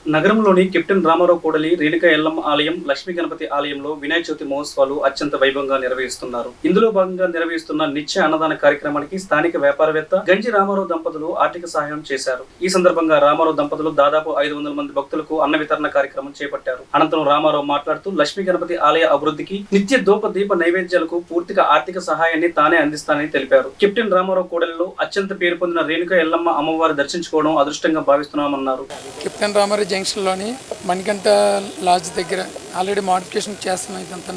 నగరంలోని కెప్టెన్ రామారావు కూడలి రేణుకా ఎల్లమ్మ ఆలయం, లక్ష్మీ గణపతి ఆలయంలో వినాయక చవితి మహోత్సవాలు అత్యంత వైభవంగా నిర్వహిస్తున్నారు. ఇందులో భాగంగా నిర్వహిస్తున్న నిత్య అన్నదాన కార్యక్రమానికి స్థానిక వ్యాపారవేత్త గంజి రామారావు దంపతులు ఆర్థిక సహాయం చేశారు. ఈ సందర్భంగా రామారావు దంపతులు దాదాపు 500 మంది భక్తులకు అన్న వితరణ కార్యక్రమం చేపట్టారు. అనంతరం రామారావు మాట్లాడుతూ లక్ష్మీ గణపతి ఆలయ అభివృద్ధికి నిత్య దీప నైవేద్యాలకు పూర్తిగా ఆర్థిక సహాయాన్ని తానే అందిస్తానని తెలిపారు. కెప్టెన్ రామారావు కూడలిలో అత్యంత పేరు పొందిన రేణుకా ఎల్లమ్మ అమ్మవారి దర్శించుకోవడం అదృష్టంగా భావిస్తున్నామన్నారు. కెప్టెన్ రామారావు జంక్షన్లోని మణికంఠ లాడ్జ్ దగ్గర ఆల్రెడీ మోడిఫికేషన్ చేస్తున్నాం. ఇదంతా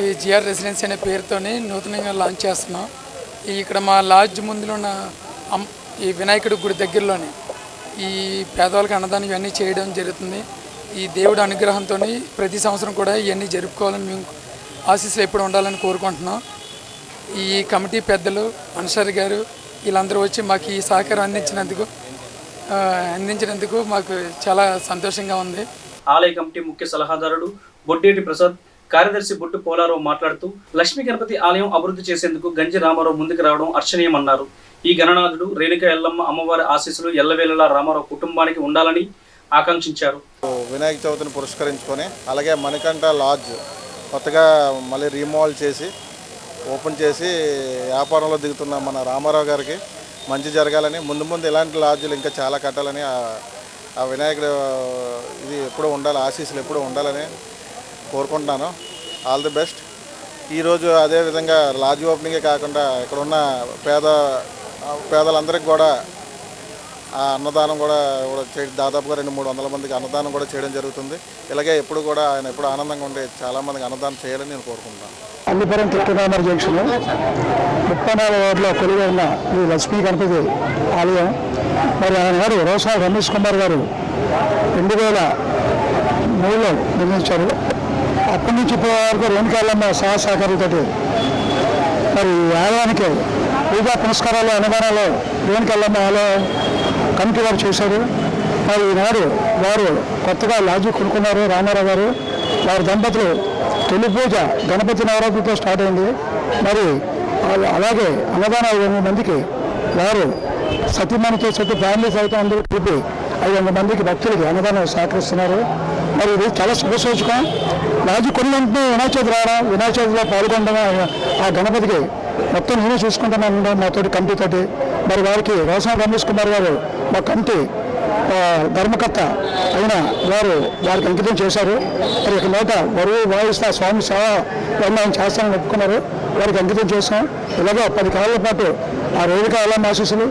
ఈ జిఆర్ రెసిడెన్సీ అనే పేరుతోని నూతనంగా లాంచ్ చేస్తున్నాం. ఇక్కడ మా లాడ్జ్ ముందులో ఉన్న ఈ వినాయకుడి గుడి దగ్గరలోని ఈ పేదవాళ్ళకి అన్నదానం ఇవన్నీ చేయడం జరుగుతుంది. ఈ దేవుడి అనుగ్రహంతో ప్రతి సంవత్సరం కూడా ఇవన్నీ జరుపుకోవాలని మేము ఆశీస్సులు ఎప్పుడు ఉండాలని కోరుకుంటున్నాం. ఈ కమిటీ పెద్దలు అన్సారి గారు వీళ్ళందరూ వచ్చి మాకు ఈ సహకారం అందించినందుకు మాకు చాలా సంతోషంగా ఉంది. ఆలయ కమిటీ ముఖ్య సలహాదారుడు బొడ్డేటి ప్రసాద్, కార్యదర్శి బొట్టు పోలారావు మాట్లాడుతూ లక్ష్మీ గణపతి ఆలయం అభివృద్ధి చేసేందుకు గంజి రామారావు ముందుకు రావడం హర్షణీయమన్నారు. ఈ గణనాథుడు రేణుకా ఎల్లమ్మ అమ్మవారి ఆశీస్సులు ఎల్లవేళలా రామారావు కుటుంబానికి ఉండాలని ఆకాంక్షించారు. వినాయక చవితిని పురస్కరించుకొని అలాగే మణికంఠ లాడ్జ్ కొత్తగా మళ్ళీ రీమోడల్ చేసి ఓపెన్ చేసి వ్యాపారంలో దిగుతున్న మన రామారావు గారికి మంచి జరగాలని, ముందు ముందు ఇలాంటి లాడ్జులు ఇంకా చాలా కట్టాలని, ఆ వినాయకుడు ఇది ఎప్పుడూ ఉండాలి, ఆశీస్సులు ఎప్పుడూ ఉండాలని కోరుకుంటున్నాను. All the best. ఈరోజు అదేవిధంగా లాడ్జ్ ఓపెనింగే కాకుండా ఇక్కడ ఉన్న పేదలందరికీ కూడా ఆ అన్నదానం కూడా దాదాపుగా 200-300 మందికి అన్నదానం కూడా చేయడం జరుగుతుంది. ఇలాగే ఎప్పుడు కూడా ఆయన ఎప్పుడు ఆనందంగా ఉండే చాలామందికి అన్నదానం చేయాలని నేను కోరుకుంటున్నాను. అల్లిపురం కెప్టెన్ రామారావు జంక్షన్ 34 వార్డులో కొలుగా ఉన్న ఈ లక్ష్మీ గణపతి ఆలయం మరి ఆయన గారు రోసా రమేష్ కుమార్ గారు 2003లో నిర్మించారు. అప్పటి నుంచి ఇప్పటి వరకు రేణుకా ఎల్లమ్మ సహకారంతో మరి ఈ ఆలయానికి పూజా పునస్కారాలు అన్నదానాలు రేణుకా ఎల్లమ్మ ఆలయం కమిటీ వారు చేశారు. మరి ఈనాడు వారు కొత్తగా లాడ్జి కొనుక్కున్నారు. రామారావు గారు వారి దంపతులు తొలి పూజ గణపతి నవరాత్రితో స్టార్ట్ అయింది. మరి అలాగే అన్నదానం 500 మందికి వారు సతీమణితో ఫ్యామిలీ సైతం అందరూ కలిపి 500 మందికి భక్తులకి అన్నదానం సహకరిస్తున్నారు. మరి ఇది చాలా శుభసూచకం. లాడ్జి కొన్ని వెంటనే వినాయక చవితి రావడం, వినాయక చవితిలో పాల్గొనడం, ఆ గణపతికి మొత్తం నేనే చూసుకుంటున్నాను మాతోటి కమిటీతోటి. మరి వారికి రోసా రమేష్ కుమార్ గారు మా కమిటీ ధర్మకర్త అయిన వారికి అంకితం చేశారు. మరి ఇక నోట బరువు వాయిస్తా స్వామి సేవ ఆయన చేస్తానని ఒప్పుకున్నారు. వారికి అంకితం చేస్తాం. ఇలాగే 10 కాలాల పాటు ఆ రేణుకా ఎల్లమ్మ ఆశీస్సులు,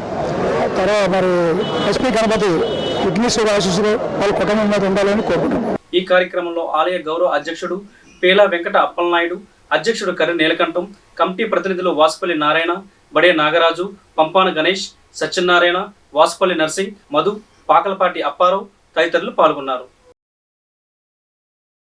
తర్వాత మరి ఎస్పీ గణపతి విఘ్నేశ్వర ఆశీస్సులు వాళ్ళ కుటుంబం మీద ఉండాలని కోరుకుంటున్నాం. ఈ కార్యక్రమంలో ఆలయ గౌరవ అధ్యక్షుడు పేలా వెంకట అప్పలనాయుడు, అధ్యక్షుడు కర్రి నీలకంఠం, కమిటీ ప్రతినిధులు వాసుపల్లి నారాయణ, బడే నాగరాజు, పంపాన గణేష్, సత్యనారాయణ, వాసుపల్లి నర్సింగ్, మధు, పాకలపాటి అప్పారావు తదితరులు పాల్గొన్నారు.